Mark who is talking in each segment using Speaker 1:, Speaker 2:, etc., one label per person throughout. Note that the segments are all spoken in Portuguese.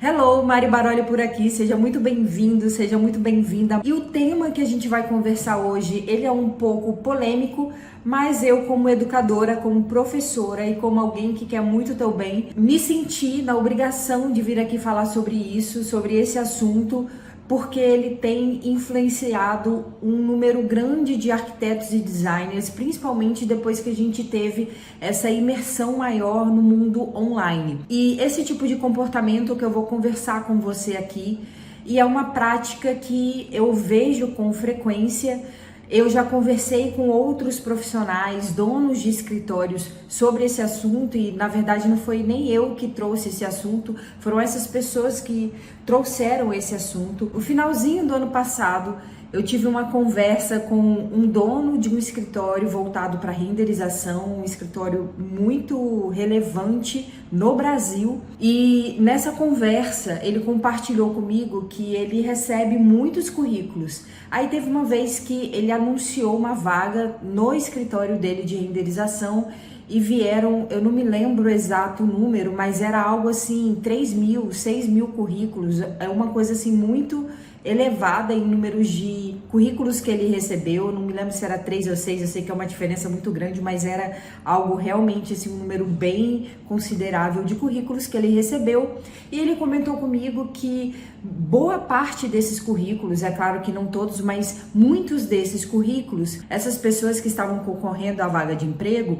Speaker 1: Hello, Mari Baroli por aqui, seja muito bem-vindo, seja muito bem-vinda. E o tema que a gente vai conversar hoje, ele é um pouco polêmico, mas eu como educadora, como professora e como alguém que quer muito o teu bem, me senti na obrigação de vir aqui falar sobre isso, sobre esse assunto, porque ele tem influenciado um número grande de arquitetos e designers, principalmente depois que a gente teve essa imersão maior no mundo online. E esse tipo de comportamento que eu vou conversar com você aqui, e é uma prática que eu vejo com frequência. Eu já conversei com outros profissionais, donos de escritórios, sobre esse assunto e, na verdade, não foi nem eu que trouxe esse assunto, foram essas pessoas que trouxeram esse assunto. No finalzinho do ano passado, eu tive uma conversa com um dono de um escritório voltado para renderização, um escritório muito relevante no Brasil. E nessa conversa, ele compartilhou comigo que ele recebe muitos currículos. Aí teve uma vez que ele anunciou uma vaga no escritório dele de renderização e vieram, eu não me lembro o exato número, mas era algo assim, 3.000, 6.000 currículos. É uma coisa assim muito elevada em números de currículos que ele recebeu. Eu não me lembro se era 3 ou 6, eu sei que é uma diferença muito grande, mas era algo realmente assim, um número bem considerável de currículos que ele recebeu. E ele comentou comigo que boa parte desses currículos, é claro que não todos, mas muitos desses currículos, essas pessoas que estavam concorrendo à vaga de emprego,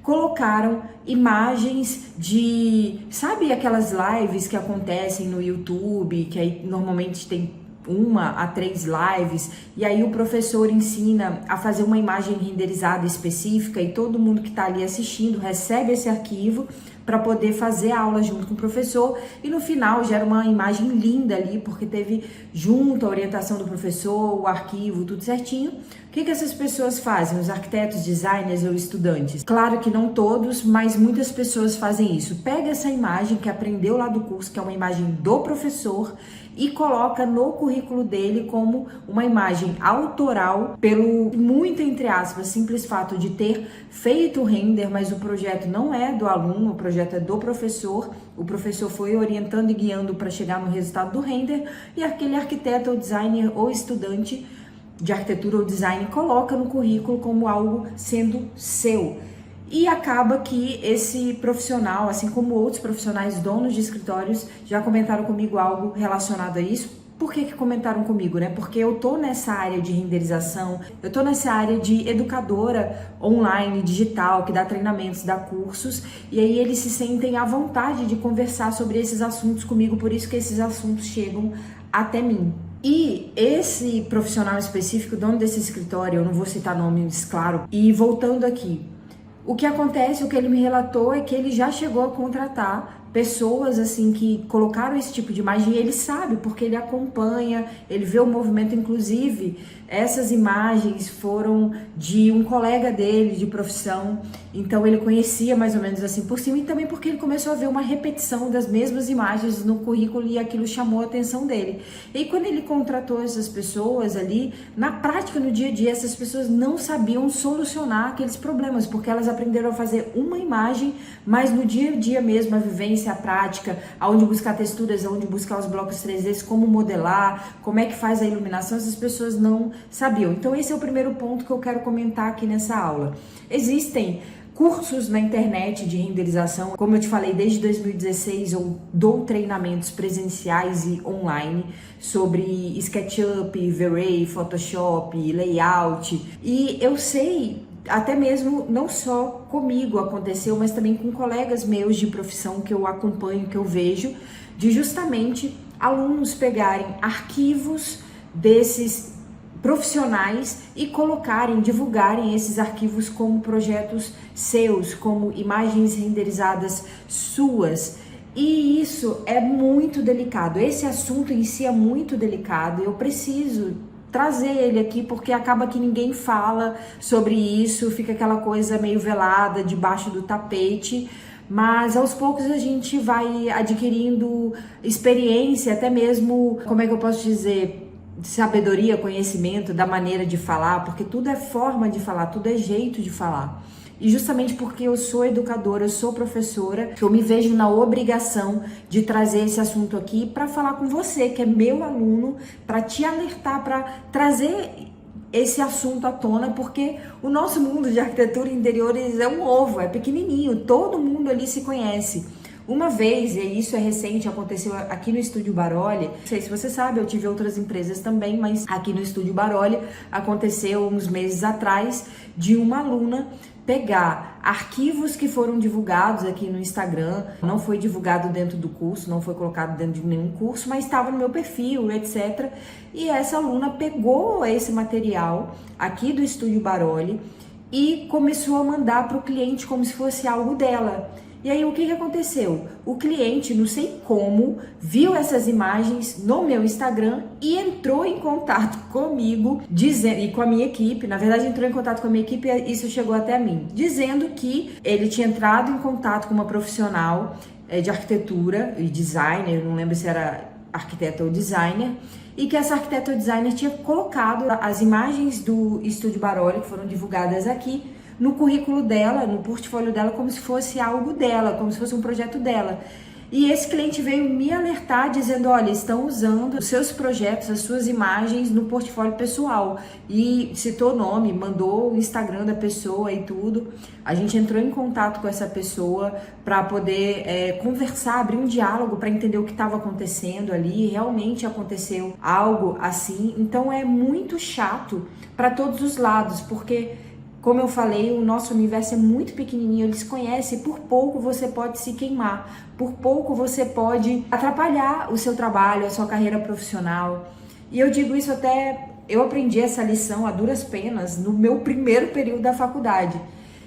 Speaker 1: colocaram imagens de, sabe aquelas lives que acontecem no YouTube, que aí normalmente tem 1 a 3 lives, e aí o professor ensina a fazer uma imagem renderizada específica e todo mundo que está ali assistindo recebe esse arquivo para poder fazer a aula junto com o professor, e no final gera uma imagem linda ali, porque teve junto a orientação do professor, o arquivo, tudo certinho. O que essas pessoas fazem? Os arquitetos, designers ou estudantes? Claro que não todos, mas muitas pessoas fazem isso. Pega essa imagem que aprendeu lá do curso, que é uma imagem do professor, e coloca no currículo dele como uma imagem autoral, pelo muito, entre aspas, simples fato de ter feito o render, mas o projeto não é do aluno, o projeto é do professor. O professor foi orientando e guiando para chegar no resultado do render, e aquele arquiteto ou designer ou estudante de arquitetura ou design coloca no currículo como algo sendo seu. E acaba que esse profissional, assim como outros profissionais donos de escritórios, já comentaram comigo algo relacionado a isso. Por que comentaram comigo, né? Porque eu tô nessa área de renderização, eu tô nessa área de educadora online, digital, que dá treinamentos, dá cursos, e aí eles se sentem à vontade de conversar sobre esses assuntos comigo, por isso que esses assuntos chegam até mim. E esse profissional específico, dono desse escritório, eu não vou citar nomes, claro, e voltando aqui, o que acontece, o que ele me relatou é que ele já chegou a contratar pessoas assim que colocaram esse tipo de imagem, e ele sabe, porque ele acompanha, ele vê o movimento. Inclusive, essas imagens foram de um colega dele de profissão, então ele conhecia mais ou menos assim por cima, e também porque ele começou a ver uma repetição das mesmas imagens no currículo e aquilo chamou a atenção dele. E quando ele contratou essas pessoas ali, na prática, no dia a dia, essas pessoas não sabiam solucionar aqueles problemas, porque elas aprenderam a fazer uma imagem, mas no dia a dia mesmo, a vivência, a prática, aonde buscar texturas, aonde buscar os blocos 3D, como modelar, como é que faz a iluminação, essas pessoas não sabiam. Então esse é o primeiro ponto que eu quero comentar aqui nessa aula. Existem cursos na internet de renderização, como eu te falei, desde 2016 eu dou treinamentos presenciais e online sobre SketchUp, V-Ray, Photoshop, layout, e eu sei, até mesmo não só comigo aconteceu, mas também com colegas meus de profissão que eu acompanho, que eu vejo, de justamente alunos pegarem arquivos desses profissionais e colocarem, divulgarem esses arquivos como projetos seus, como imagens renderizadas suas. E isso é muito delicado, esse assunto em si é muito delicado, eu preciso trazer ele aqui porque acaba que ninguém fala sobre isso, fica aquela coisa meio velada debaixo do tapete, mas aos poucos a gente vai adquirindo experiência, até mesmo, como é que eu posso dizer, sabedoria, conhecimento da maneira de falar, porque tudo é forma de falar, tudo é jeito de falar. E justamente porque eu sou educadora, eu sou professora, eu me vejo na obrigação de trazer esse assunto aqui para falar com você, que é meu aluno, para te alertar, para trazer esse assunto à tona, porque o nosso mundo de arquitetura e interiores é um ovo, é pequenininho, todo mundo ali se conhece. Uma vez, e isso é recente, aconteceu aqui no Estúdio Baroli, não sei se você sabe, eu tive outras empresas também, mas aqui no Estúdio Baroli aconteceu uns meses atrás de uma aluna pegar arquivos que foram divulgados aqui no Instagram, não foi divulgado dentro do curso, não foi colocado dentro de nenhum curso, mas estava no meu perfil, etc. E essa aluna pegou esse material aqui do Estúdio Baroli e começou a mandar para o cliente como se fosse algo dela. E aí o que aconteceu? O cliente, não sei como, viu essas imagens no meu Instagram e entrou em contato comigo, dizendo, e com a minha equipe, na verdade entrou em contato com a minha equipe e isso chegou até mim, dizendo que ele tinha entrado em contato com uma profissional de arquitetura e designer, eu não lembro se era arquiteta ou designer, e que essa arquiteta ou designer tinha colocado as imagens do Estúdio Baroli, que foram divulgadas aqui, no currículo dela, no portfólio dela, como se fosse algo dela, como se fosse um projeto dela. E esse cliente veio me alertar dizendo, olha, estão usando os seus projetos, as suas imagens no portfólio pessoal. E citou o nome, mandou o Instagram da pessoa e tudo. A gente entrou em contato com essa pessoa para poder conversar, abrir um diálogo para entender o que estava acontecendo ali. Realmente aconteceu algo assim. Então é muito chato para todos os lados, porque... Como eu falei, o nosso universo é muito pequenininho, eles conhecem, por pouco você pode se queimar, por pouco você pode atrapalhar o seu trabalho, a sua carreira profissional. E eu digo isso até, eu aprendi essa lição a duras penas no meu primeiro período da faculdade.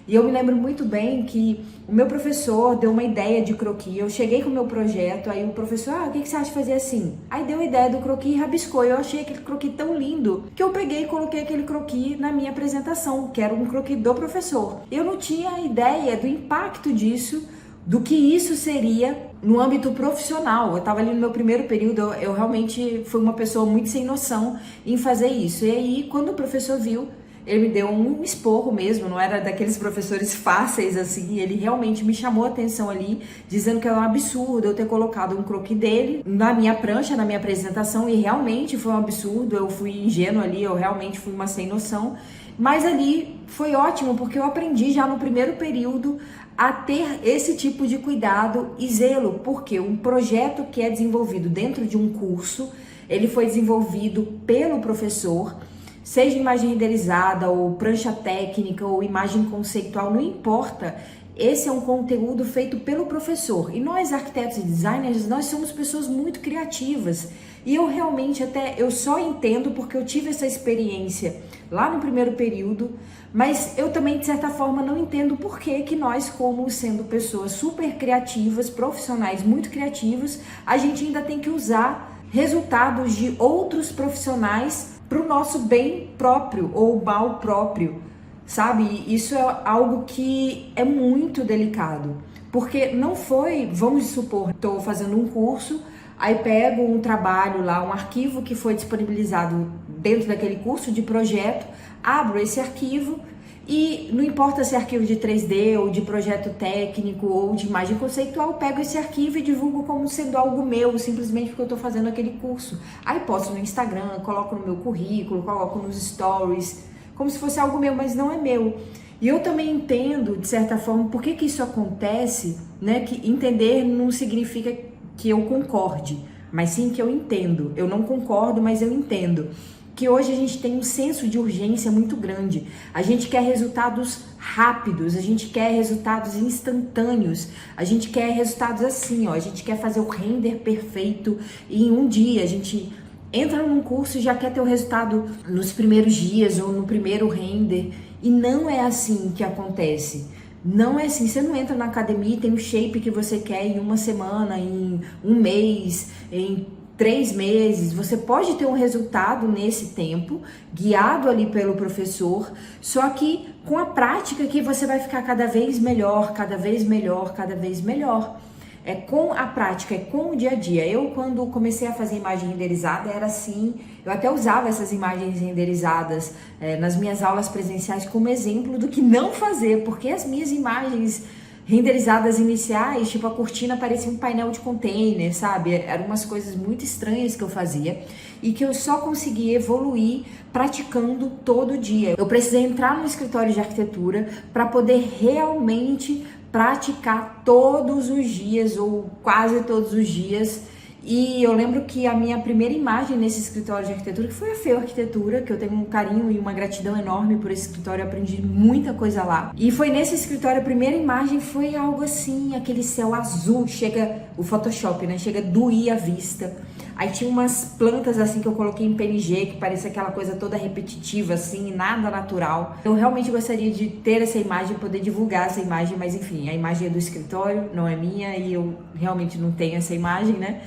Speaker 1: E eu me lembro muito bem que o meu professor deu uma ideia de croquis, eu cheguei com o meu projeto, aí o professor, o que você acha de fazer assim? Aí deu a ideia do croquis e rabiscou, eu achei aquele croquis tão lindo, que eu peguei e coloquei aquele croquis na minha apresentação, que era um croquis do professor. Eu não tinha ideia do impacto disso, do que isso seria no âmbito profissional. Eu estava ali no meu primeiro período, eu realmente fui uma pessoa muito sem noção em fazer isso. E aí, quando o professor viu, ele me deu um esporro mesmo, não era daqueles professores fáceis assim, ele realmente me chamou a atenção ali, dizendo que era um absurdo eu ter colocado um croquis dele na minha prancha, na minha apresentação, e realmente foi um absurdo, eu fui ingênua ali, eu realmente fui uma sem noção, mas ali foi ótimo, porque eu aprendi já no primeiro período a ter esse tipo de cuidado e zelo, porque um projeto que é desenvolvido dentro de um curso, ele foi desenvolvido pelo professor, seja imagem renderizada, ou prancha técnica, ou imagem conceitual, não importa. Esse é um conteúdo feito pelo professor. E nós, arquitetos e designers, nós somos pessoas muito criativas. E eu realmente eu só entendo porque eu tive essa experiência lá no primeiro período, mas eu também, de certa forma, não entendo por que nós, como sendo pessoas super criativas, profissionais muito criativos, a gente ainda tem que usar resultados de outros profissionais para o nosso bem próprio ou mal próprio, sabe? Isso é algo que é muito delicado, porque não foi, vamos supor, estou fazendo um curso, aí pego um trabalho lá, um arquivo que foi disponibilizado dentro daquele curso de projeto, abro esse arquivo e não importa se é arquivo de 3D ou de projeto técnico ou de imagem conceitual, pego esse arquivo e divulgo como sendo algo meu, simplesmente porque eu estou fazendo aquele curso. Aí posto no Instagram, coloco no meu currículo, coloco nos stories, como se fosse algo meu, mas não é meu. E eu também entendo, de certa forma, por que isso acontece, né? Que entender não significa que eu concorde, mas sim que eu entendo. Eu não concordo, mas eu entendo. Que hoje a gente tem um senso de urgência muito grande. A gente quer resultados rápidos, a gente quer resultados instantâneos, a gente quer resultados assim, ó, a gente quer fazer o render perfeito em um dia, a gente entra num curso e já quer ter o resultado nos primeiros dias ou no primeiro render, e não é assim que acontece. Não é assim, você não entra na academia e tem o shape que você quer em uma semana, em um mês, em 3 meses. Você pode ter um resultado nesse tempo, guiado ali pelo professor, só que com a prática que você vai ficar cada vez melhor, cada vez melhor, cada vez melhor. é com a prática, é com o dia a dia. Eu, quando comecei a fazer imagem renderizada, era assim, eu até usava essas imagens renderizadas nas minhas aulas presenciais como exemplo do que não fazer, porque as minhas imagens renderizadas iniciais, tipo a cortina parecia um painel de container, sabe? Eram umas coisas muito estranhas que eu fazia e que eu só conseguia evoluir praticando todo dia. Eu precisei entrar no escritório de arquitetura para poder realmente praticar todos os dias ou quase todos os dias. E eu lembro que a minha primeira imagem nesse escritório de arquitetura, que foi a Feu Arquitetura, que eu tenho um carinho e uma gratidão enorme por esse escritório, eu aprendi muita coisa lá. E foi nesse escritório, a primeira imagem foi algo assim, aquele céu azul, chega o Photoshop, né? Chega a doer a vista. Aí tinha umas plantas assim que eu coloquei em PNG, que parecia aquela coisa toda repetitiva assim, nada natural. Eu realmente gostaria de ter essa imagem, poder divulgar essa imagem, mas enfim, a imagem é do escritório, não é minha e eu realmente não tenho essa imagem, né?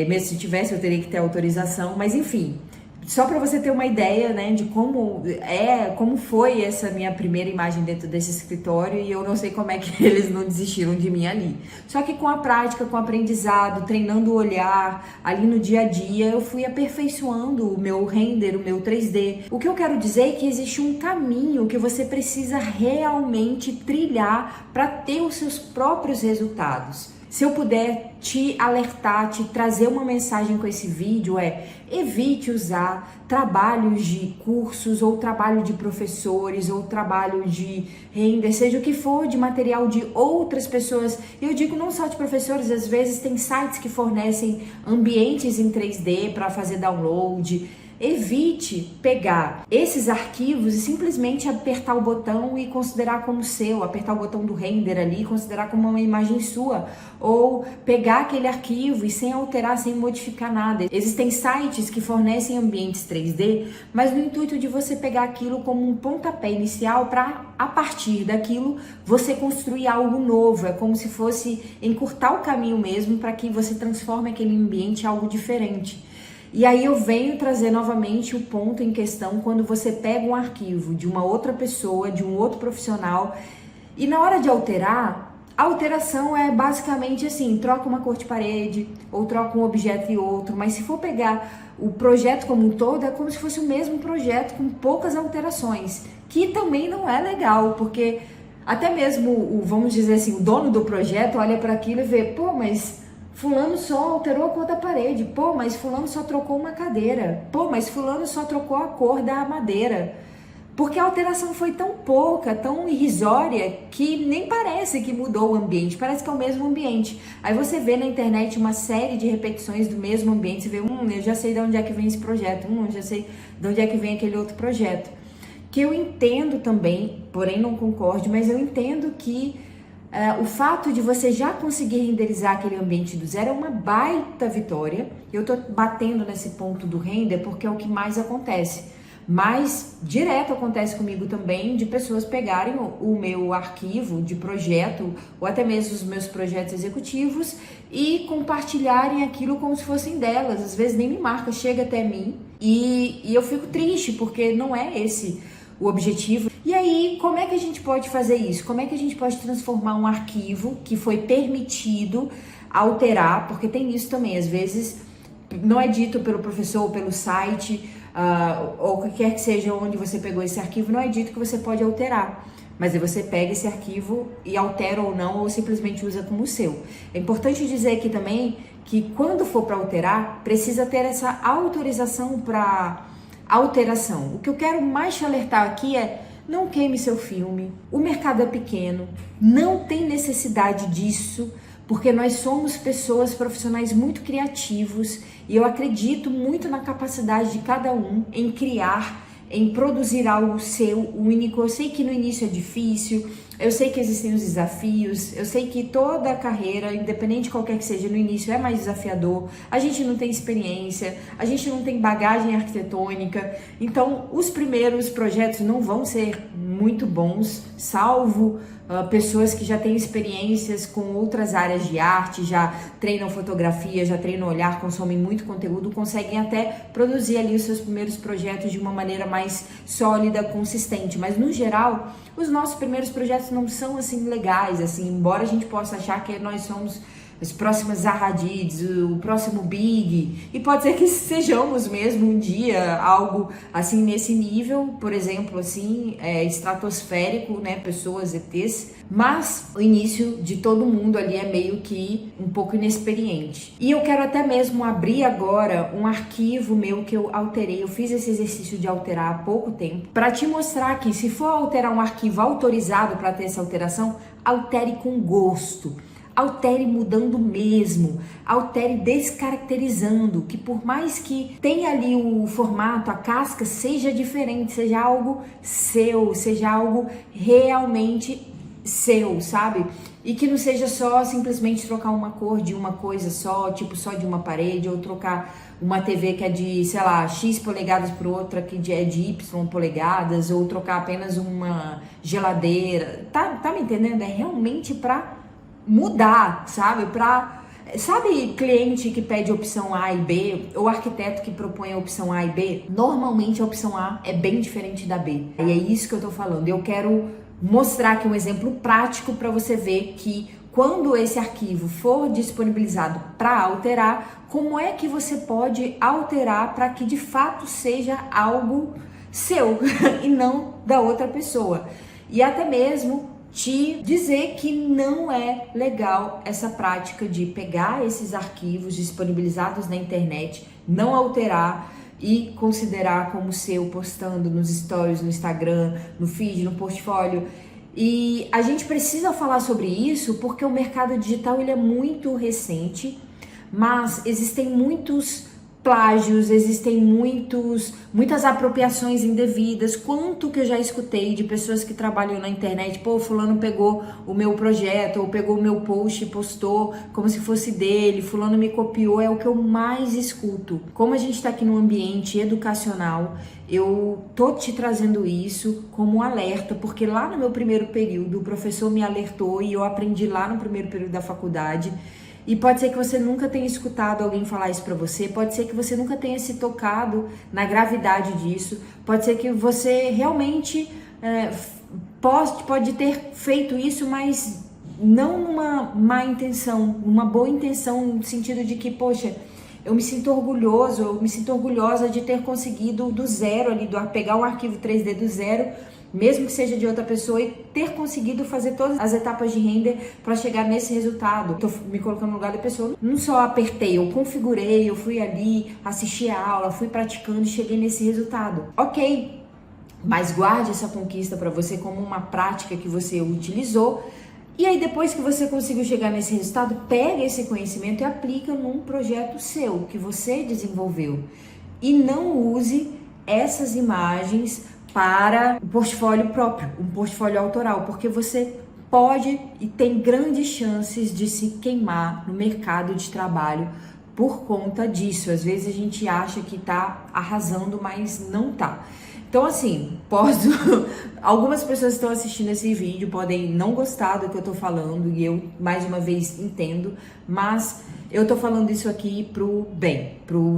Speaker 1: Mesmo se tivesse, eu teria que ter autorização, mas enfim, só para você ter uma ideia, né, de como foi essa minha primeira imagem dentro desse escritório, e eu não sei como é que eles não desistiram de mim ali. Só que com a prática, com o aprendizado, treinando o olhar, ali no dia a dia, eu fui aperfeiçoando o meu render, o meu 3D. O que eu quero dizer é que existe um caminho que você precisa realmente trilhar para ter os seus próprios resultados. Se eu puder te alertar, te trazer uma mensagem com esse vídeo evite usar trabalhos de cursos ou trabalho de professores ou trabalho de render, seja o que for, de material de outras pessoas. Eu digo não só de professores, às vezes tem sites que fornecem ambientes em 3D para fazer download. Evite pegar esses arquivos e simplesmente apertar o botão e considerar como seu, apertar o botão do render ali e considerar como uma imagem sua, ou pegar aquele arquivo e sem alterar, sem modificar nada. Existem sites que fornecem ambientes 3D, mas no intuito de você pegar aquilo como um pontapé inicial para, a partir daquilo, você construir algo novo. É como se fosse encurtar o caminho mesmo para que você transforme aquele ambiente em algo diferente. E aí eu venho trazer novamente o ponto em questão quando você pega um arquivo de uma outra pessoa, de um outro profissional, e na hora de alterar, a alteração é basicamente assim, troca uma cor de parede, ou troca um objeto e outro, mas se for pegar o projeto como um todo, é como se fosse o mesmo projeto com poucas alterações, que também não é legal, porque até mesmo, vamos dizer assim, o dono do projeto olha para aquilo e vê, pô, mas fulano só alterou a cor da parede, pô, mas fulano só trocou uma cadeira, pô, mas fulano só trocou a cor da madeira. Porque a alteração foi tão pouca, tão irrisória, que nem parece que mudou o ambiente, parece que é o mesmo ambiente. Aí você vê na internet uma série de repetições do mesmo ambiente, você vê, eu já sei de onde é que vem esse projeto, eu já sei de onde é que vem aquele outro projeto. Que eu entendo também, porém não concordo, mas eu entendo que o fato de você já conseguir renderizar aquele ambiente do zero é uma baita vitória. Eu tô batendo nesse ponto do render porque é o que mais acontece. Mas direto acontece comigo também de pessoas pegarem o meu arquivo de projeto ou até mesmo os meus projetos executivos e compartilharem aquilo como se fossem delas. Às vezes nem me marca, chega até mim e eu fico triste porque não é esse o objetivo. E aí, como é que a gente pode fazer isso? Como é que a gente pode transformar um arquivo que foi permitido alterar? Porque tem isso também, às vezes não é dito pelo professor ou pelo site, ou qualquer que seja onde você pegou esse arquivo, não é dito que você pode alterar. Mas aí você pega esse arquivo e altera ou não, ou simplesmente usa como seu. É importante dizer aqui também que quando for para alterar, precisa ter essa autorização para alteração. O que eu quero mais te alertar aqui é: não queime seu filme, o mercado é pequeno, não tem necessidade disso, porque nós somos pessoas profissionais muito criativos e eu acredito muito na capacidade de cada um em criar, em produzir algo seu, único. Eu sei que no início é difícil, eu sei que existem os desafios, eu sei que toda a carreira, independente de qualquer que seja, no início é mais desafiador, a gente não tem experiência, a gente não tem bagagem arquitetônica, então os primeiros projetos não vão ser muito bons, salvo pessoas que já têm experiências com outras áreas de arte, já treinam fotografia, já treinam olhar, consomem muito conteúdo, conseguem até produzir ali os seus primeiros projetos de uma maneira mais sólida, consistente. Mas no geral, os nossos primeiros projetos não são assim legais, assim, embora a gente possa achar que nós somos as próximas Zaha Hadid, o próximo Big, e pode ser que sejamos mesmo um dia algo assim nesse nível, por exemplo, assim, estratosférico, né, pessoas ETs, mas o início de todo mundo ali é meio que um pouco inexperiente. E eu quero até mesmo abrir agora um arquivo meu que eu alterei, eu fiz esse exercício de alterar há pouco tempo, para te mostrar que se for alterar um arquivo autorizado para ter essa alteração, altere com gosto. Altere mudando mesmo, altere descaracterizando, que por mais que tenha ali o formato, a casca, seja diferente, seja algo seu, seja algo realmente seu, sabe? E que não seja só simplesmente trocar uma cor de uma coisa só, tipo só de uma parede, ou trocar uma TV que é de, sei lá, X polegadas por outra que é de Y polegadas, ou trocar apenas uma geladeira, tá me entendendo? É realmente pra mudar, sabe? Sabe cliente que pede opção A e B, ou arquiteto que propõe a opção A e B? Normalmente a opção A é bem diferente da B. E é isso que eu tô falando. Eu quero mostrar aqui um exemplo prático para você ver que quando esse arquivo for disponibilizado para alterar, como é que você pode alterar para que de fato seja algo seu e não da outra pessoa. E até mesmo te dizer que não é legal essa prática de pegar esses arquivos disponibilizados na internet, não alterar e considerar como seu, postando nos stories, no Instagram, no feed, no portfólio. E a gente precisa falar sobre isso porque o mercado digital ele é muito recente, mas existem muitos plágios, existem muitas apropriações indevidas. Quanto que eu já escutei de pessoas que trabalham na internet, pô, fulano pegou o meu projeto, ou pegou o meu post e postou como se fosse dele, fulano me copiou, é o que eu mais escuto. Como a gente tá aqui num ambiente educacional, eu tô te trazendo isso como um alerta, porque lá no meu primeiro período, o professor me alertou e eu aprendi lá no primeiro período da faculdade. E pode ser que você nunca tenha escutado alguém falar isso pra você, pode ser que você nunca tenha se tocado na gravidade disso, pode ser que você realmente pode ter feito isso, mas não numa má intenção, uma boa intenção, no sentido de que, poxa, eu me sinto orgulhosa de ter conseguido do zero ali, pegar um arquivo 3D do zero, mesmo que seja de outra pessoa, e ter conseguido fazer todas as etapas de render para chegar nesse resultado. Tô me colocando no lugar da pessoa. Não só apertei, eu configurei, eu fui ali, assisti a aula, fui praticando e cheguei nesse resultado. Ok, mas guarde essa conquista para você como uma prática que você utilizou. E aí depois que você conseguiu chegar nesse resultado, pega esse conhecimento e aplica num projeto seu, que você desenvolveu. E não use essas imagens para um portfólio próprio, um portfólio autoral, porque você pode e tem grandes chances de se queimar no mercado de trabalho por conta disso. Às vezes a gente acha que tá arrasando, mas não tá. Então, assim, algumas pessoas que estão assistindo esse vídeo podem não gostar do que eu tô falando, e eu, mais uma vez, entendo, mas eu tô falando isso aqui pro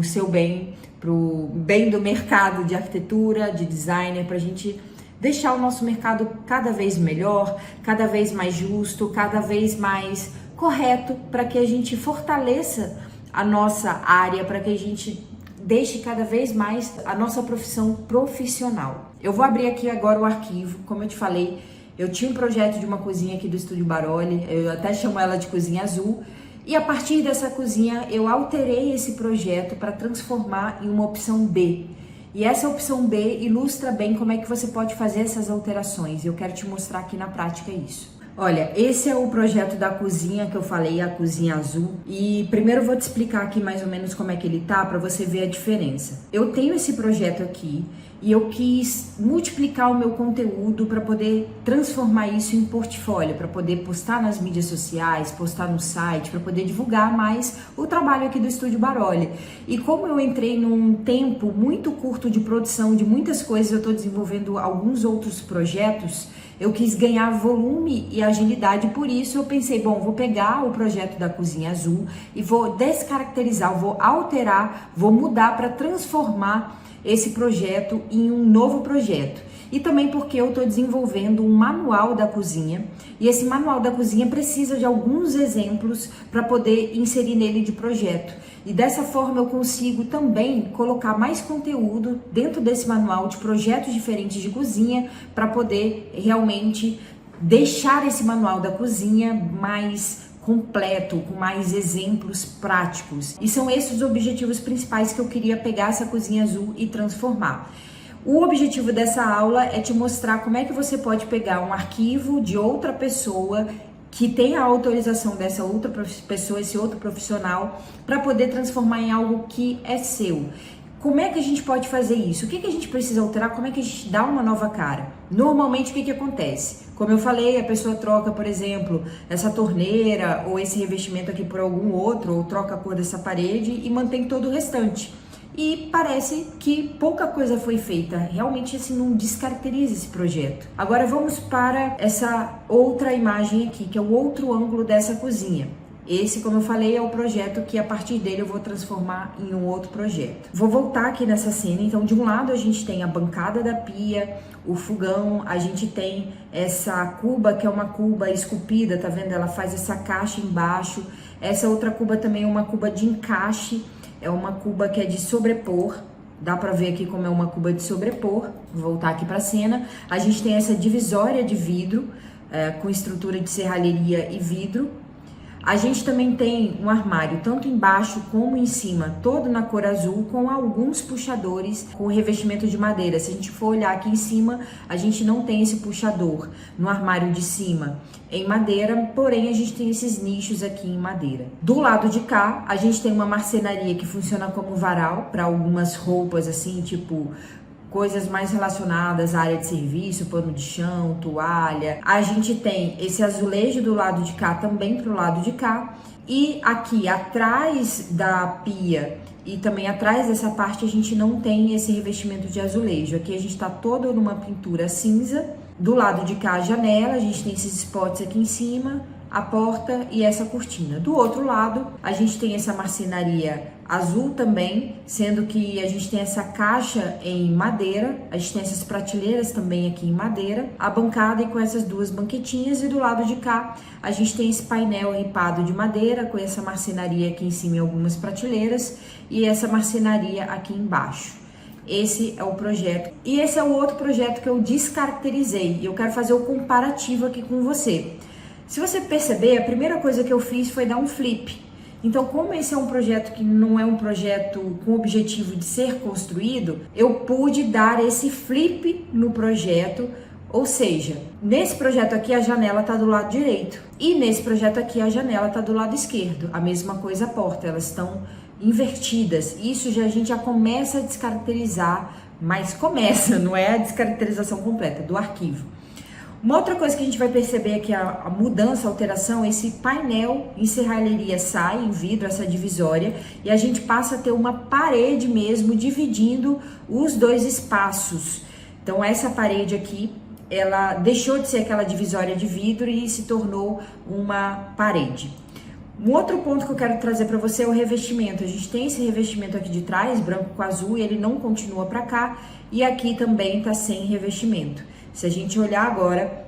Speaker 1: seu bem, pro bem do mercado de arquitetura, de designer, pra gente deixar o nosso mercado cada vez melhor, cada vez mais justo, cada vez mais correto, para que a gente fortaleça a nossa área, para que a gente deixe cada vez mais a nossa profissão profissional. Eu vou abrir aqui agora o arquivo. Como eu te falei, eu tinha um projeto de uma cozinha aqui do Estúdio Baroli, eu até chamo ela de cozinha azul, e a partir dessa cozinha eu alterei esse projeto para transformar em uma opção B. E essa opção B ilustra bem como é que você pode fazer essas alterações. Eu quero te mostrar aqui na prática isso. Olha, esse é o projeto da cozinha que eu falei, a cozinha azul. E primeiro eu vou te explicar aqui mais ou menos como é que ele tá, para você ver a diferença. Eu tenho esse projeto aqui e eu quis multiplicar o meu conteúdo para poder transformar isso em portfólio, para poder postar nas mídias sociais, postar no site, para poder divulgar mais o trabalho aqui do Estúdio Baroli. E como eu entrei num tempo muito curto de produção de muitas coisas, eu estou desenvolvendo alguns outros projetos, eu quis ganhar volume e agilidade, por isso eu pensei, bom, vou pegar o projeto da cozinha azul e vou descaracterizar, vou alterar, vou mudar para transformar esse projeto em um novo projeto. e também porque eu estou desenvolvendo um manual da cozinha e esse manual da cozinha precisa de alguns exemplos para poder inserir nele de projeto. E dessa forma eu consigo também colocar mais conteúdo dentro desse manual de projetos diferentes de cozinha para poder realmente deixar esse manual da cozinha mais completo, com mais exemplos práticos. E são esses os objetivos principais que eu queria pegar essa cozinha azul e transformar. O objetivo dessa aula é te mostrar como é que você pode pegar um arquivo de outra pessoa que tem a autorização dessa outra pessoa, esse outro profissional, para poder transformar em algo que é seu. Como é que a gente pode fazer isso? O que a gente precisa alterar? Como é que a gente dá uma nova cara? Normalmente, o que acontece? Como eu falei, a pessoa troca, por exemplo, essa torneira ou esse revestimento aqui por algum outro, ou troca a cor dessa parede e mantém todo o restante. E parece que pouca coisa foi feita. Realmente, assim, não descaracteriza esse projeto. Agora, vamos para essa outra imagem aqui, que é o outro ângulo dessa cozinha. Esse, como eu falei, é o projeto que a partir dele eu vou transformar em um outro projeto. Vou voltar aqui nessa cena. Então, de um lado a gente tem a bancada da pia, o fogão, a gente tem essa cuba, que é uma cuba esculpida, tá vendo? Ela faz essa caixa embaixo. Essa outra cuba também é uma cuba de encaixe, é uma cuba que é de sobrepor. Dá pra ver aqui como é uma cuba de sobrepor. Vou voltar aqui pra cena. A gente tem essa divisória de vidro, com estrutura de serralheria e vidro. A gente também tem um armário, tanto embaixo como em cima, todo na cor azul, com alguns puxadores com revestimento de madeira. Se a gente for olhar aqui em cima, a gente não tem esse puxador no armário de cima em madeira, porém a gente tem esses nichos aqui em madeira. Do lado de cá, a gente tem uma marcenaria que funciona como varal para algumas roupas assim, tipo coisas mais relacionadas à área de serviço, pano de chão, toalha. A gente tem esse azulejo do lado de cá também pro lado de cá. E aqui atrás da pia e também atrás dessa parte a gente não tem esse revestimento de azulejo. Aqui a gente tá todo numa pintura cinza. Do lado de cá a janela, a gente tem esses spots aqui em cima, a porta e essa cortina. Do outro lado, a gente tem essa marcenaria azul também, sendo que a gente tem essa caixa em madeira, a gente tem essas prateleiras também aqui em madeira, a bancada e com essas duas banquetinhas, e do lado de cá a gente tem esse painel ripado de madeira com essa marcenaria aqui em cima e algumas prateleiras e essa marcenaria aqui embaixo. Esse é o projeto. E esse é o outro projeto que eu descaracterizei e eu quero fazer o comparativo aqui com você. Se você perceber, a primeira coisa que eu fiz foi dar um flip. Então, como esse é um projeto que não é um projeto com o objetivo de ser construído, eu pude dar esse flip no projeto, ou seja, nesse projeto aqui a janela está do lado direito e nesse projeto aqui a janela está do lado esquerdo. A mesma coisa a porta, elas estão invertidas. Isso já a gente já começa a descaracterizar, mas começa, não é a descaracterização completa do arquivo. Uma outra coisa que a gente vai perceber é que a mudança, a alteração, esse painel em serralheria sai em vidro, essa divisória, e a gente passa a ter uma parede mesmo dividindo os dois espaços. Então essa parede aqui, ela deixou de ser aquela divisória de vidro e se tornou uma parede. Um outro ponto que eu quero trazer para você é o revestimento. A gente tem esse revestimento aqui de trás, branco com azul, e ele não continua para cá, e aqui também tá sem revestimento. Se a gente olhar agora,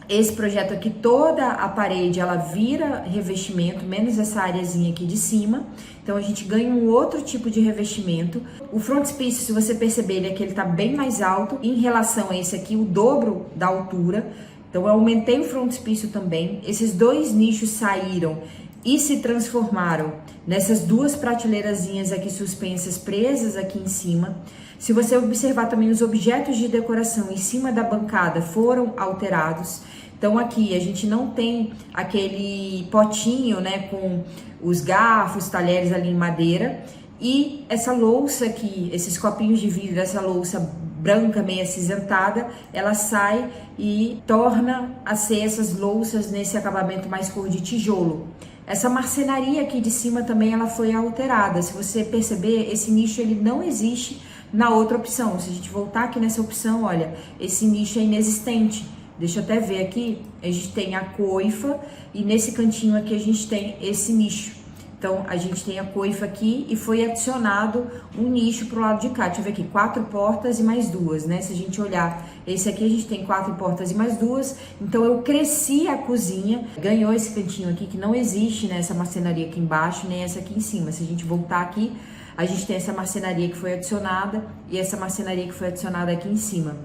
Speaker 1: esse projeto aqui, toda a parede, ela vira revestimento, menos essa areazinha aqui de cima. Então, a gente ganha um outro tipo de revestimento. O frontispício, se você perceber, ele tá bem mais alto em relação a esse aqui, o dobro da altura. Então, eu aumentei o frontispício também. Esses dois nichos saíram e se transformaram nessas duas prateleirazinhas aqui suspensas, presas aqui em cima. Se você observar também, os objetos de decoração em cima da bancada foram alterados. Então aqui a gente não tem aquele potinho, né, com os garfos, talheres ali em madeira. E essa louça aqui, esses copinhos de vidro, essa louça branca meio acinzentada, ela sai e torna a ser essas louças nesse acabamento mais cor de tijolo. Essa marcenaria aqui de cima também ela foi alterada. Se você perceber, esse nicho ele não existe na outra opção. Se a gente voltar aqui nessa opção, olha, esse nicho é inexistente. Deixa eu até ver aqui, a gente tem a coifa e nesse cantinho aqui a gente tem esse nicho. Então a gente tem a coifa aqui e foi adicionado um nicho pro lado de cá. Deixa eu ver aqui, 4 portas e mais 2, né? Se a gente olhar esse aqui, a gente tem 4 portas e mais 2. Então eu cresci a cozinha, ganhou esse cantinho aqui que não existe nessa marcenaria aqui embaixo, nem essa aqui em cima. Se a gente voltar aqui, a gente tem essa marcenaria que foi adicionada e essa marcenaria que foi adicionada aqui em cima.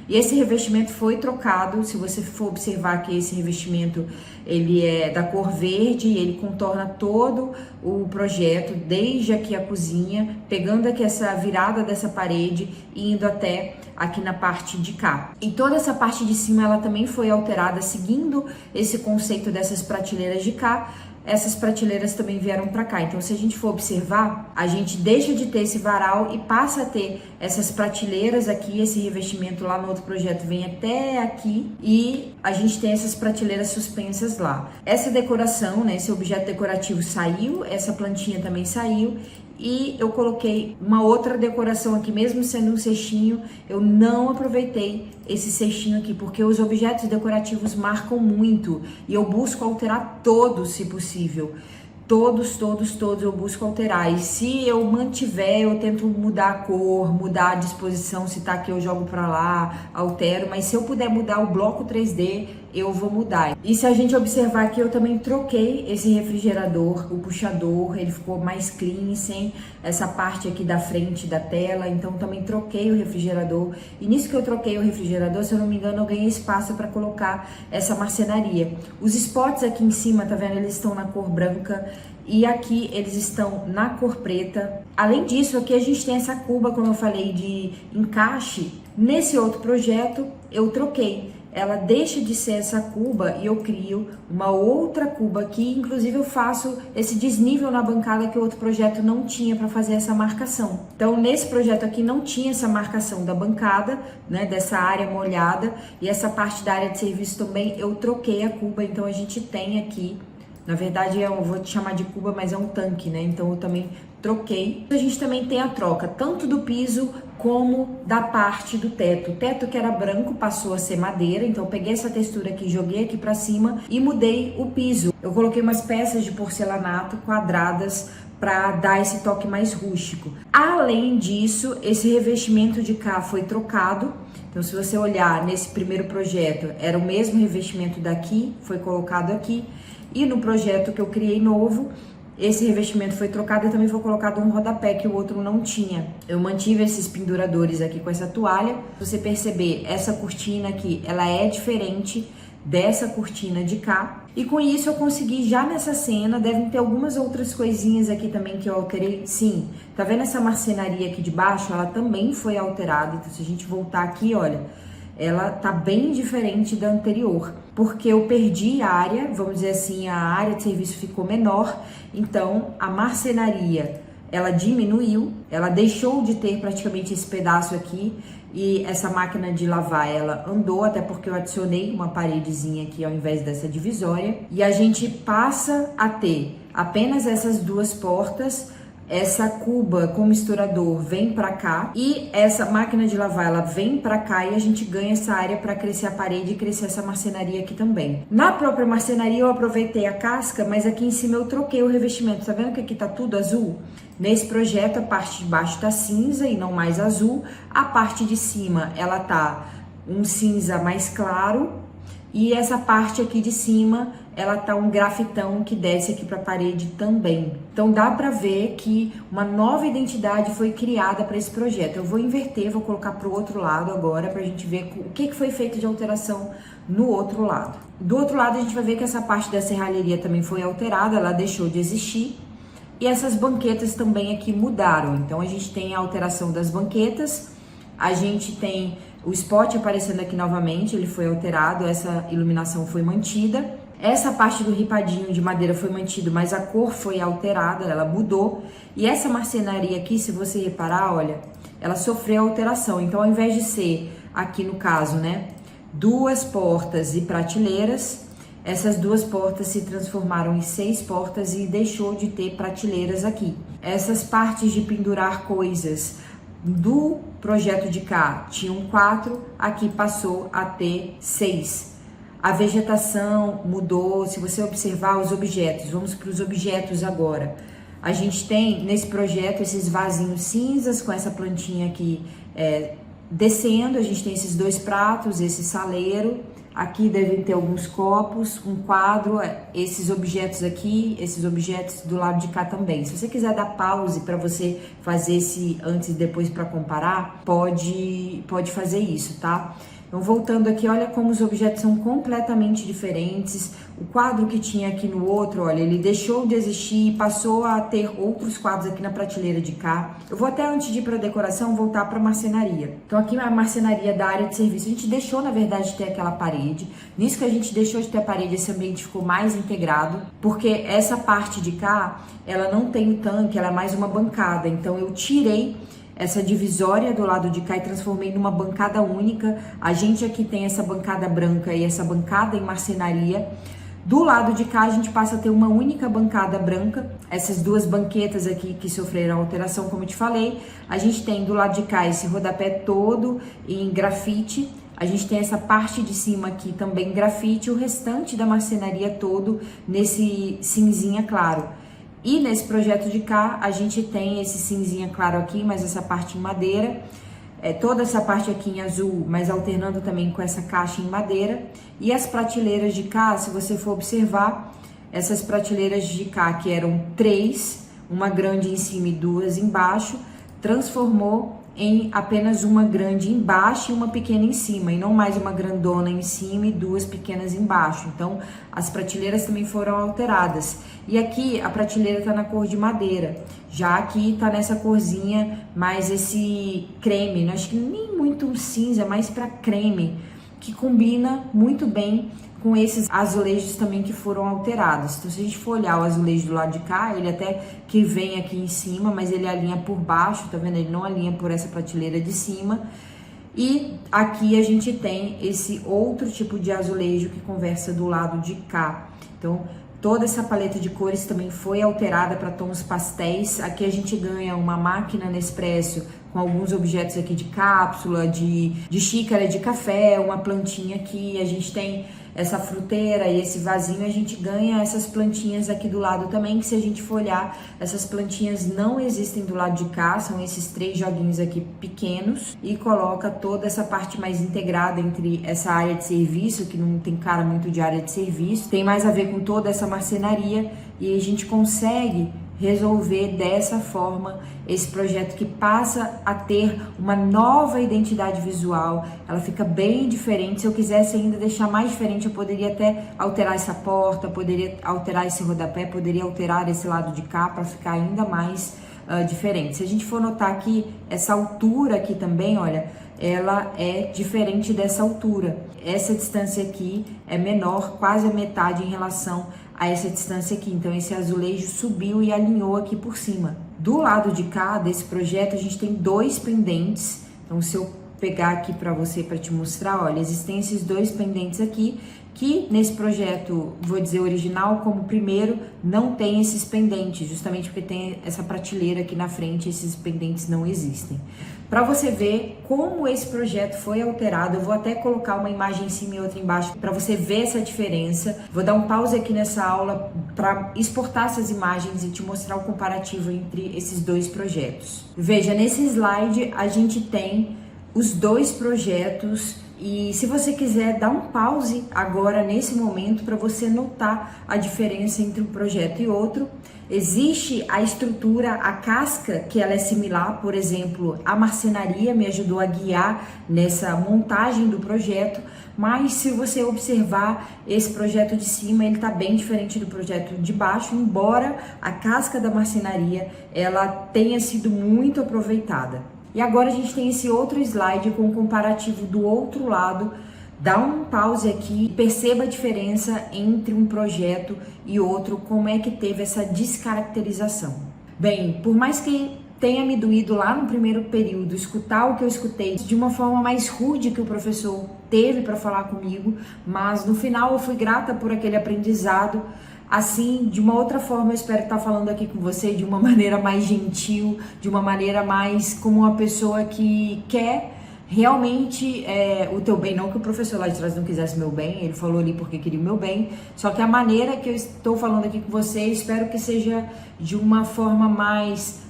Speaker 1: E esse revestimento foi trocado. Se você for observar que esse revestimento, ele é da cor verde, ele contorna todo o projeto, desde aqui a cozinha, pegando aqui essa virada dessa parede e indo até aqui na parte de cá. E toda essa parte de cima, ela também foi alterada, seguindo esse conceito dessas prateleiras de cá. Essas prateleiras também vieram para cá. Então, se a gente for observar, a gente deixa de ter esse varal e passa a ter essas prateleiras aqui. Esse revestimento lá no outro projeto vem até aqui e a gente tem essas prateleiras suspensas lá. Essa decoração, né, esse objeto decorativo saiu, essa plantinha também saiu. E eu coloquei uma outra decoração aqui, mesmo sendo um cestinho, eu não aproveitei esse cestinho aqui, porque os objetos decorativos marcam muito e eu busco alterar todos, se possível. Todos eu busco alterar. E se eu mantiver, eu tento mudar a cor, mudar a disposição. Se tá aqui, eu jogo pra lá, altero. Mas se eu puder mudar o bloco 3D, eu vou mudar. E se a gente observar aqui, eu também troquei esse refrigerador, o puxador. Ele ficou mais clean, sem essa parte aqui da frente da tela. Então, também troquei o refrigerador. E nisso que eu troquei o refrigerador, se eu não me engano, eu ganhei espaço para colocar essa marcenaria. Os spots aqui em cima, tá vendo? Eles estão na cor branca. E aqui eles estão na cor preta. Além disso, aqui a gente tem essa cuba, como eu falei, de encaixe. Nesse outro projeto, eu troquei. Ela deixa de ser essa cuba e eu crio uma outra cuba aqui. Inclusive, eu faço esse desnível na bancada que o outro projeto não tinha para fazer essa marcação. Então, nesse projeto aqui não tinha essa marcação da bancada, né, dessa área molhada. E essa parte da área de serviço também, eu troquei a cuba. Então, a gente tem aqui... Na verdade, eu vou te chamar de cuba, mas é um tanque, né? Então, eu também troquei. A gente também tem a troca, tanto do piso como da parte do teto. O teto que era branco passou a ser madeira, então eu peguei essa textura aqui, joguei aqui pra cima e mudei o piso. Eu coloquei umas peças de porcelanato quadradas para dar esse toque mais rústico. Além disso, esse revestimento de cá foi trocado. Então, se você olhar nesse primeiro projeto, era o mesmo revestimento daqui, foi colocado aqui. E no projeto que eu criei novo, esse revestimento foi trocado e também foi colocado um rodapé que o outro não tinha. Eu mantive esses penduradores aqui com essa toalha. Se você perceber, essa cortina aqui, ela é diferente dessa cortina de cá. E com isso eu consegui já nessa cena, devem ter algumas outras coisinhas aqui também que eu alterei. Sim, tá vendo essa marcenaria aqui de baixo? Ela também foi alterada. Então se a gente voltar aqui, olha, ela tá bem diferente da anterior, porque eu perdi área, vamos dizer assim, a área de serviço ficou menor, então a marcenaria, ela diminuiu, ela deixou de ter praticamente esse pedaço aqui, e essa máquina de lavar, ela andou, até porque eu adicionei uma paredezinha aqui ao invés dessa divisória, e a gente passa a ter apenas essas duas portas. Essa cuba com misturador vem pra cá e essa máquina de lavar, ela vem pra cá e a gente ganha essa área para crescer a parede e crescer essa marcenaria aqui também. Na própria marcenaria eu aproveitei a casca, mas aqui em cima eu troquei o revestimento. Tá vendo que aqui tá tudo azul? Nesse projeto a parte de baixo tá cinza e não mais azul. A parte de cima ela tá um cinza mais claro e essa parte aqui de cima ela tá um grafitão que desce aqui para a parede também. Então dá para ver que uma nova identidade foi criada para esse projeto. Eu vou inverter, vou colocar para o outro lado agora para a gente ver o que foi feito de alteração no outro lado. Do outro lado a gente vai ver que essa parte da serralheria também foi alterada, ela deixou de existir. E essas banquetas também aqui mudaram. Então a gente tem a alteração das banquetas, a gente tem o spot aparecendo aqui novamente, ele foi alterado, essa iluminação foi mantida. Essa parte do ripadinho de madeira foi mantido, mas a cor foi alterada, ela mudou. E essa marcenaria aqui, se você reparar, olha, ela sofreu alteração. Então, ao invés de ser, aqui no caso, né, 2 portas e prateleiras, essas 2 portas se transformaram em 6 portas e deixou de ter prateleiras aqui. Essas partes de pendurar coisas do projeto de cá tinham 4, aqui passou a ter 6. a vegetação mudou. Se você observar os objetos, vamos para os objetos agora. A gente tem nesse projeto esses vasinhos cinzas com essa plantinha aqui descendo. A gente tem esses 2 pratos, esse saleiro. Aqui devem ter alguns copos, um quadro, esses objetos aqui, esses objetos do lado de cá também. Se você quiser dar pause para você fazer esse antes e depois para comparar, pode fazer isso, tá? Então, voltando aqui, olha como os objetos são completamente diferentes. O quadro que tinha aqui no outro, olha, ele deixou de existir e passou a ter outros quadros aqui na prateleira de cá. Eu vou até, antes de ir para a decoração, voltar para a marcenaria. Então, aqui a marcenaria da área de serviço, a gente deixou, na verdade, de ter aquela parede. Nisso que a gente deixou de ter a parede, esse ambiente ficou mais integrado, porque essa parte de cá, ela não tem o tanque, ela é mais uma bancada. Então, eu tirei essa divisória do lado de cá e transformei numa bancada única. A gente aqui tem essa bancada branca e essa bancada em marcenaria. Do lado de cá a gente passa a ter uma única bancada branca. Essas 2 banquetas aqui que sofreram alteração, como eu te falei. A gente tem do lado de cá esse rodapé todo em grafite. A gente tem essa parte de cima aqui também em grafite. O restante da marcenaria todo nesse cinzinha claro. E nesse projeto de cá, a gente tem esse cinzinha claro aqui, mas essa parte em madeira. Toda essa parte aqui em azul, mas alternando também com essa caixa em madeira. E as prateleiras de cá, se você for observar, essas prateleiras de cá, que eram 3, uma grande em cima e 2 embaixo, transformou em apenas uma grande embaixo e uma pequena em cima, e não mais uma grandona em cima e 2 pequenas embaixo. Então, as prateleiras também foram alteradas. E aqui a prateleira tá na cor de madeira, já aqui tá nessa corzinha mais esse creme, né? Acho que nem muito um cinza, mais para creme, que combina muito bem com esses azulejos também que foram alterados. Então, se a gente for olhar o azulejo do lado de cá, ele até que vem aqui em cima, mas ele alinha por baixo, tá vendo? Ele não alinha por essa prateleira de cima. E aqui a gente tem esse outro tipo de azulejo que conversa do lado de cá. Então, toda essa paleta de cores também foi alterada para tons pastéis. Aqui a gente ganha uma máquina Nespresso com alguns objetos aqui de cápsula, de xícara de café, uma plantinha aqui. A gente tem essa fruteira e esse vasinho, a gente ganha essas plantinhas aqui do lado também, que se a gente for olhar, essas plantinhas não existem do lado de cá, são esses 3 joguinhos aqui pequenos, e coloca toda essa parte mais integrada entre essa área de serviço, que não tem cara muito de área de serviço, tem mais a ver com toda essa marcenaria, e a gente consegue resolver dessa forma esse projeto que passa a ter uma nova identidade visual. Ela fica bem diferente. Se eu quisesse ainda deixar mais diferente, eu poderia até alterar essa porta, poderia alterar esse rodapé, poderia alterar esse lado de cá para ficar ainda mais diferente. Se a gente for notar aqui, essa altura aqui também, olha, ela é diferente dessa altura. Essa distância aqui é menor, quase a metade em relação a essa distância aqui. Então esse azulejo subiu e alinhou aqui por cima. Do lado de cá desse projeto a gente tem 2 pendentes. Então se eu pegar aqui para você para te mostrar, olha, existem esses 2 pendentes aqui que nesse projeto, vou dizer original, como primeiro, não tem esses pendentes, justamente porque tem essa prateleira aqui na frente, esses pendentes não existem. Para você ver como esse projeto foi alterado, eu vou até colocar uma imagem em cima e outra embaixo para você ver essa diferença. Vou dar um pause aqui nessa aula para exportar essas imagens e te mostrar o comparativo entre esses 2 projetos. Veja, nesse slide a gente tem os 2 projetos. E se você quiser dar um pause agora nesse momento para você notar a diferença entre um projeto e outro, existe a estrutura, a casca, que ela é similar. Por exemplo, a marcenaria me ajudou a guiar nessa montagem do projeto, mas se você observar esse projeto de cima, ele está bem diferente do projeto de baixo, embora a casca da marcenaria ela tenha sido muito aproveitada. E agora a gente tem esse outro slide com o comparativo do outro lado. Dá um pause aqui e perceba a diferença entre um projeto e outro, como é que teve essa descaracterização. Bem, por mais que tenha me doído lá no primeiro período escutar o que eu escutei de uma forma mais rude que o professor teve para falar comigo, mas no final eu fui grata por aquele aprendizado. Assim, de uma outra forma, eu espero estar falando aqui com você de uma maneira mais gentil, de uma maneira mais como uma pessoa que quer realmente o teu bem, não que o professor lá de trás não quisesse meu bem, ele falou ali porque queria o meu bem, só que a maneira que eu estou falando aqui com você, espero que seja de uma forma mais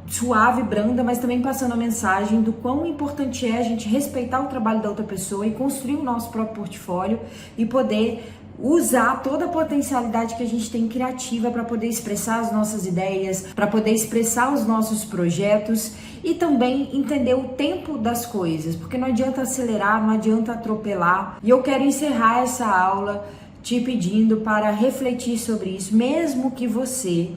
Speaker 1: suave, branda, mas também passando a mensagem do quão importante é a gente respeitar o trabalho da outra pessoa e construir o nosso próprio portfólio e poder usar toda a potencialidade que a gente tem criativa para poder expressar as nossas ideias, para poder expressar os nossos projetos e também entender o tempo das coisas, porque não adianta acelerar, não adianta atropelar. E eu quero encerrar essa aula te pedindo para refletir sobre isso, mesmo que você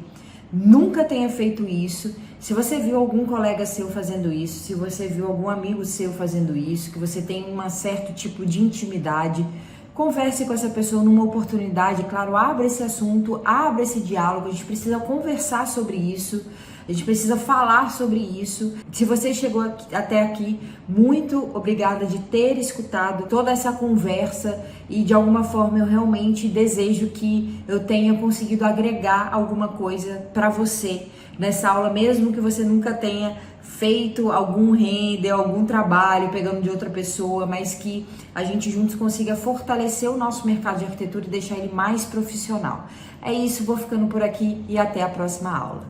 Speaker 1: nunca tenha feito isso. Se você viu algum colega seu fazendo isso, se você viu algum amigo seu fazendo isso, que você tem um certo tipo de intimidade, converse com essa pessoa numa oportunidade, claro, abra esse assunto, abra esse diálogo, a gente precisa conversar sobre isso, a gente precisa falar sobre isso. Se você chegou até aqui, muito obrigada de ter escutado toda essa conversa e de alguma forma eu realmente desejo que eu tenha conseguido agregar alguma coisa para você nessa aula, mesmo que você nunca tenha feito algum render, algum trabalho pegando de outra pessoa, mas que a gente juntos consiga fortalecer o nosso mercado de arquitetura e deixar ele mais profissional. É isso, vou ficando por aqui e até a próxima aula.